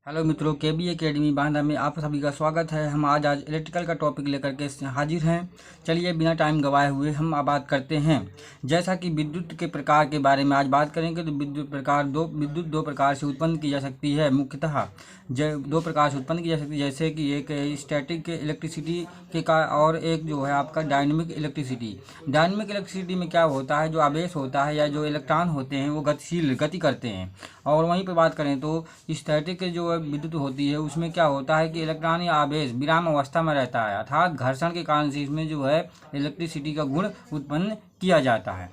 Hello मित्रों, केबी academy Banda में आप सभी का स्वागत है। हम आज इलेक्ट्रिकल का टॉपिक लेकर के हाजिर हैं। चलिए बिना टाइम गवाए हुए हम अब बात करते हैं। जैसा कि विद्युत के प्रकार के बारे में आज बात करेंगे, तो विद्युत दो प्रकार से उत्पन्न की जा सकती है। मुख्यतः दो प्रकार से उत्पन्न की जा सकती है, जैसे कि एक स्टैटिक इलेक्ट्रिसिटी के का और एक जो है आपका डायनेमिक इलेक्ट्रिसिटी। डायनेमिक इलेक्ट्रिसिटी में क्या होता है, जो आवेश होता है या जो इलेक्ट्रॉन होते हैं वो गति करते हैं। और वहीं पर बात करें तो स्टैटिक जो विद्युत होती है उसमें क्या होता है कि इलेक्ट्रॉन या आवेश विराम अवस्था में रहता है, अर्थात घर्षण के कारण से इसमें जो है इलेक्ट्रिसिटी का गुण उत्पन्न किया जाता है।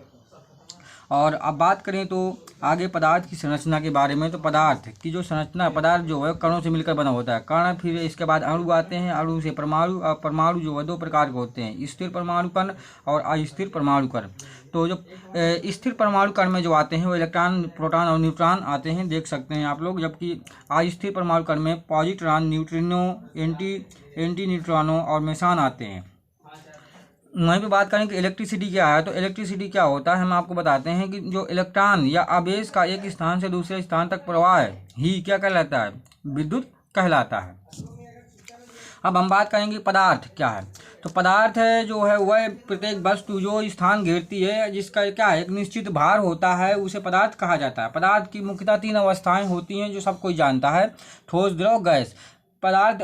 और अब बात करें तो आगे पदार्थ की संरचना के बारे में, तो पदार्थ की जो संरचना, पदार्थ जो है कणों से मिलकर बना होता है। कण, फिर इसके बाद अणु आते हैं, अणु से परमाणु, और परमाणु जो है दो प्रकार के होते हैं, स्थिर परमाणु कण और अस्थिर परमाणु कण। तो जो स्थिर परमाणु कण में जो आते हैं वो इलेक्ट्रॉन, प्रोटॉन और न्यूट्रॉन आते हैं, देख सकते हैं आप लोग। जबकि अस्थिर परमाणु कण में पॉजिट्रॉन, न्यूट्रिनो, एंटी न्यूट्रॉनों और मेसान आते हैं। वहीं पे बात करें कि इलेक्ट्रिसिटी क्या है, तो इलेक्ट्रिसिटी क्या होता है हम आपको बताते हैं कि जो इलेक्ट्रॉन या आवेश का एक स्थान से दूसरे स्थान तक प्रवाह ही क्या कहलाता है, विद्युत कहलाता है। अब हम बात करेंगे पदार्थ क्या है। तो पदार्थ है जो है वह प्रत्येक वस्तु जो स्थान घेरती है, जिसका क्या है एक निश्चित भार होता है, उसे पदार्थ कहा जाता है। पदार्थ की मुख्यतः तीन अवस्थाएं होती हैं जो सब कोई जानता है, ठोस, द्रव, गैस। पदार्थ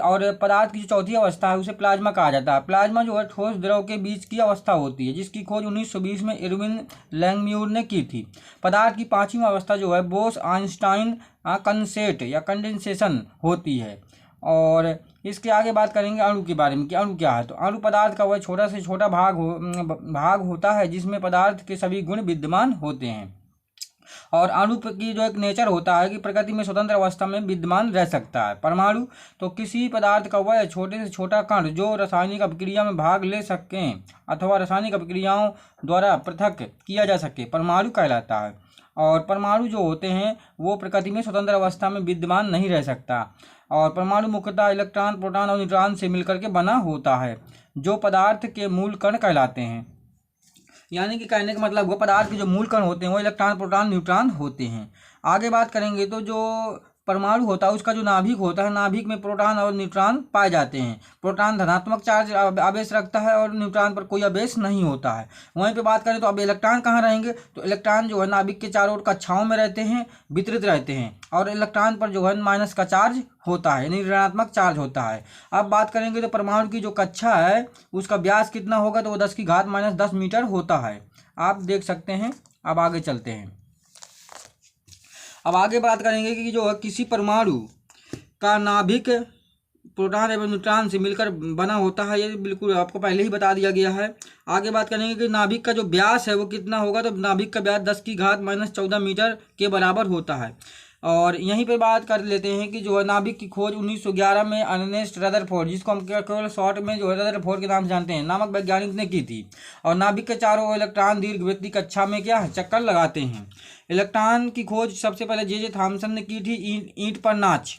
की जो चौथी अवस्था है उसे प्लाज्मा कहा जाता है। प्लाज्मा जो है ठोस द्रव के बीच की अवस्था होती है, जिसकी खोज 1920 में इरविन लैंगम्यूर ने की थी। पदार्थ की पांचवी अवस्था जो है बोस आइंस्टाइन कंसेट या कंडेंसेशन होती है। और इसके आगे बात करेंगे अणु के बारे में कि अणु क्या है। तो अणु पदार्थ का वह छोटा से छोटा भाग होता है जिसमें पदार्थ के सभी गुण विद्यमान होते हैं। और अणु की जो एक नेचर होता है कि प्रकृति में स्वतंत्र अवस्था में विद्यमान रह सकता है। परमाणु तो किसी पदार्थ का वह छोटे से छोटा कण जो रासायनिक अभिक्रिया में भाग ले सकें अथवा रासायनिक अभिक्रियाओं द्वारा पृथक किया जा सके, परमाणु कहलाता है। और परमाणु जो होते हैं वो प्रकृति में स्वतंत्र अवस्था में विद्यमान नहीं रह सकता। और परमाणु मुख्यतः इलेक्ट्रॉन, प्रोटॉन और न्यूट्रॉन से मिलकर के बना होता है, जो पदार्थ के मूल कण कहलाते हैं। यानी कि कहने का मतलब वो पदार्थ के जो मूल कण होते हैं वो इलेक्ट्रॉन, प्रोटॉन, न्यूट्रॉन होते हैं। आगे बात करेंगे तो जो परमाणु होता है उसका जो नाभिक होता है, नाभिक में प्रोटॉन और न्यूट्रॉन पाए जाते हैं। प्रोटॉन धनात्मक चार्ज आवेश रखता है और न्यूट्रॉन पर कोई आवेश नहीं होता है। वहीं पे बात करें तो अब इलेक्ट्रॉन कहाँ रहेंगे, तो इलेक्ट्रॉन जो है नाभिक के चारों ओर कक्षाओं में रहते हैं, वितरित रहते हैं। और इलेक्ट्रॉन पर जो है माइनस का चार्ज होता है, यानी ऋणात्मक चार्ज होता है। अब बात करेंगे तो परमाणु की जो कक्षा है उसका व्यास कितना होगा, तो वो 10⁻⁻10 मीटर होता है, आप देख सकते हैं। अब आगे चलते हैं। अब आगे बात करेंगे कि जो है किसी परमाणु का नाभिक प्रोटॉन एवं न्यूट्रॉन से मिलकर बना होता है, ये बिल्कुल आपको पहले ही बता दिया गया है। आगे बात करेंगे कि नाभिक का जो व्यास है वो कितना होगा, तो नाभिक का व्यास 10⁻⁻14 मीटर के बराबर होता है। और यहीं पे बात कर लेते हैं कि जो है नाभिक की खोज 1911 में अर्नेस्ट रदरफोर्ड, जिसको हम केवल शॉर्ट में जो है रदरफोर्ड के नाम से जानते हैं, नामक वैज्ञानिक ने की थी। और नाभिक के चारों ओर इलेक्ट्रॉन दीर्घवृत्तीय कक्षा में क्या है, चक्कर लगाते हैं। इलेक्ट्रॉन की खोज सबसे पहले जे थॉमसन ने की थी, ईंट पर नाच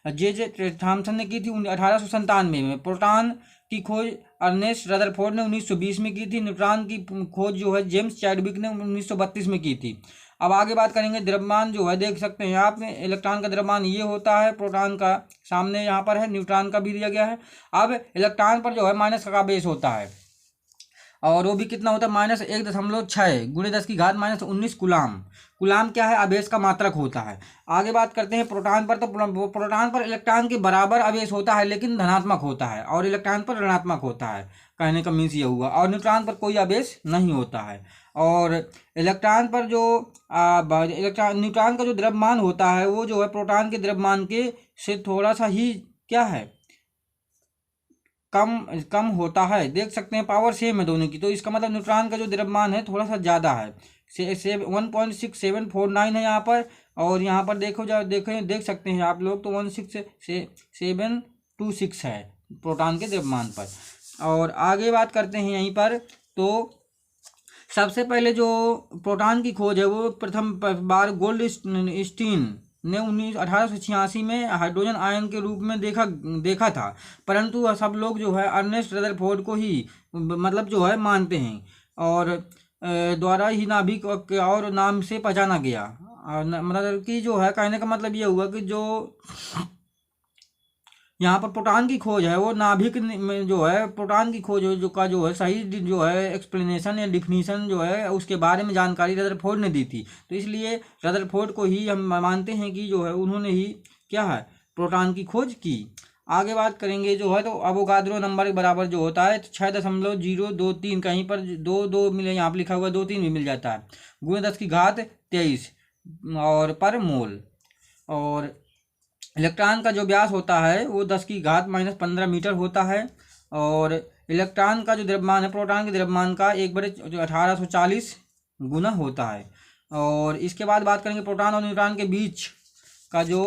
जे थॉमसन ने की थी 1897 में। प्रोटॉन की खोज अर्नेस्ट रदरफोर्ड ने 1920 में की थी। न्यूट्रॉन की खोज जो है जेम्स चैडविक ने 1932 में की थी। अब आगे बात करेंगे द्रव्यमान जो है, देख सकते हैं आप, इलेक्ट्रॉन का द्रव्यमान ये होता है, प्रोटॉन का सामने यहाँ पर है, न्यूट्रॉन का भी दिया गया है। अब इलेक्ट्रॉन पर जो है माइनस का आवेश होता है, और वो भी कितना होता है, -1.6 × 10⁻⁻19 कूलाम। कूलाम क्या है, आवेश का मात्रक होता है। आगे बात करते हैं प्रोटॉन पर। तो प्रोटॉन पर इलेक्ट्रॉन के बराबर आवेश होता है लेकिन धनात्मक होता है, और इलेक्ट्रॉन पर ऋणात्मक होता है, कहने का मीन्स ये हुआ। और न्यूट्रॉन पर कोई आवेश नहीं होता है। और इलेक्ट्रॉन पर जो न्यूट्रॉन का जो द्रव्यमान होता है वो जो है प्रोटॉन के द्रव्यमान के से थोड़ा सा ही क्या है, कम होता है, देख सकते हैं। पावर सेम है दोनों की, तो इसका मतलब न्यूट्रॉन का जो द्रव्यमान है थोड़ा सा ज़्यादा है, 1.6749 है यहाँ पर। और यहाँ पर देख सकते हैं आप लोग, तो 16726 है प्रोटॉन के द्रव्यमान पर। और आगे बात करते हैं यहीं पर, तो सबसे पहले जो प्रोटॉन की खोज है वो प्रथम बार गोल्डस्टीन ने 1886 में हाइड्रोजन आयन के रूप में देखा था। परंतु सब लोग जो है अर्नेस्ट रदरफोर्ड को ही मतलब जो है मानते हैं, और द्वारा ही नाभिक और नाम से पहचाना गया। मतलब कि जो है कहने का मतलब ये हुआ कि जो यहाँ पर प्रोटॉन की खोज है वो नाभिक में जो है प्रोटॉन की खोज जो है सही जो है एक्सप्लेनेशन या डिफिनीशन जो है उसके बारे में जानकारी रदरफोर्ड ने दी थी। तो इसलिए रदरफोर्ड को ही हम मानते हैं कि जो है उन्होंने ही क्या है प्रोटॉन की खोज की। आगे बात करेंगे जो है तो अवोगाद्रो नंबर बराबर जो होता है 6.023, कहीं पर 2 मिले, यहाँ पर लिखा हुआ 2-3 भी मिल जाता है, गुणे 10⁻23 और पर मोल। और इलेक्ट्रॉन का जो व्यास होता है वो 10⁻−15 मीटर होता है। और इलेक्ट्रॉन का जो द्रव्यमान है प्रोटॉन के द्रव्यमान का 1/1840 गुना होता है। और इसके बाद बात करेंगे प्रोटॉन और न्यूट्रॉन के बीच का जो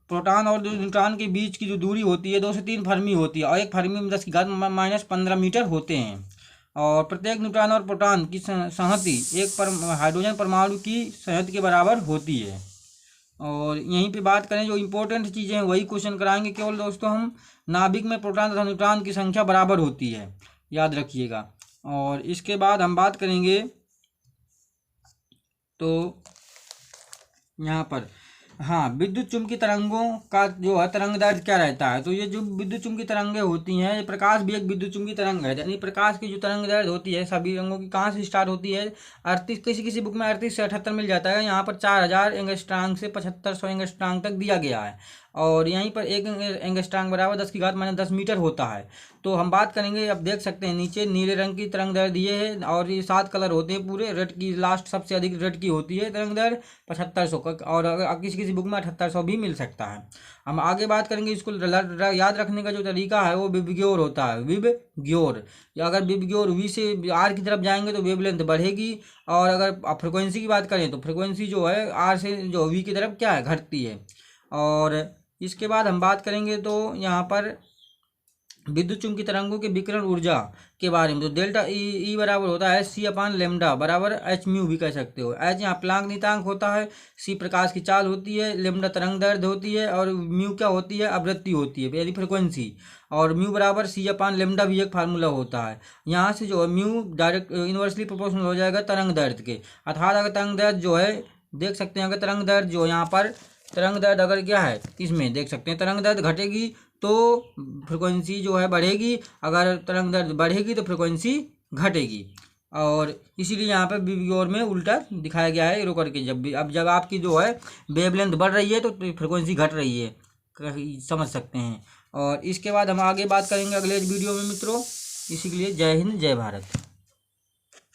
प्रोटॉन और न्यूट्रॉन के बीच की जो दूरी होती है 2 से 3 फर्मी होती है, और एक फर्मी में 10⁻−15 मीटर होते हैं। और प्रत्येक न्यूट्रॉन और प्रोटॉन की संहति एक हाइड्रोजन परमाणु की संहति के बराबर होती है। और यहीं पे बात करें जो इम्पोर्टेंट चीज़ें हैं वही क्वेश्चन कराएंगे केवल दोस्तों हम। नाभिक में प्रोटॉन तथा न्यूट्रॉन की संख्या बराबर होती है, याद रखिएगा। और इसके बाद हम बात करेंगे तो यहाँ पर हाँ विद्युत चुम्बकीय तरंगों का जो है तरंग दैर्ध्य क्या रहता है। तो ये जो विद्युत चुम्बकीय तरंगें होती हैं, ये प्रकाश भी एक विद्युत चुम्बकीय तरंग है, यानी प्रकाश की जो तरंग दैर्ध्य होती है सभी रंगों की कहाँ से स्टार्ट होती है 38, किसी बुक में 38 से 78 मिल जाता है, यहाँ पर 4000 एंगस्ट्रॉम से 7500 एंगस्ट्रॉम तक दिया गया है। और यहीं पर 1 एंगस्ट्रॉम बराबर 10⁻−10 मीटर होता है। तो हम बात करेंगे, अब देख सकते हैं नीचे नीले रंग की तरंग दैर्ध्य दिए है, और ये 7 कलर होते हैं पूरे। रेड की लास्ट सबसे अधिक रेड की होती है तरंग दैर्ध्य 7500 का, और अगर किसी बुक में 7800 भी मिल सकता है। हम आगे बात करेंगे, इसको याद रखने का जो तरीका है वो विबग्योर होता है, विबग्योर। अगर विबग्योर वी से आर की तरफ जाएंगे तो वेवलेंथ बढ़ेगी, और अगर फ्रिक्वेंसी की बात करें तो फ्रिक्वेंसी जो है आर से जो वी की तरफ क्या है घटती है। और इसके बाद हम बात करेंगे तो यहाँ पर विद्युत चुम्बकीय तरंगों के विकिरण ऊर्जा के बारे में। तो डेल्टा ई बराबर होता है C/λ बराबर h/μ भी कह सकते हो। h यहाँ प्लांक नीयतांक होता है, c प्रकाश की चाल होती है, लैम्डा तरंग दैर्ध्य होती है, और म्यू क्या होती है आवृत्ति होती है यानी फ्रिक्वेंसी। और म्यू बराबर C/λ भी एक फार्मूला होता है। यहाँ से जो है म्यू डायरेक्ट इन्वर्सली प्रोपोर्शनल हो जाएगा तरंग दैर्ध्य के, अर्थात अगर तरंग दैर्ध्य जो है देख सकते हैं, अगर तरंग दैर्ध्य जो यहाँ पर तरंग दैर्ध्य अगर क्या है इसमें देख सकते हैं तरंग दैर्ध्य घटेगी तो फ्रिक्वेंसी जो है बढ़ेगी, अगर तरंग दैर्ध्य बढ़ेगी तो फ्रिक्वेंसी घटेगी। और इसीलिए यहाँ पे विबग्योर में उल्टा दिखाया गया है एरो करके। जब आपकी जो है वेवलेंथ बढ़ रही है तो फ्रिक्वेंसी घट रही है, समझ सकते हैं। और इसके बाद हम आगे बात करेंगे अगले वीडियो में मित्रों। इसी के लिए जय हिंद जय भारत।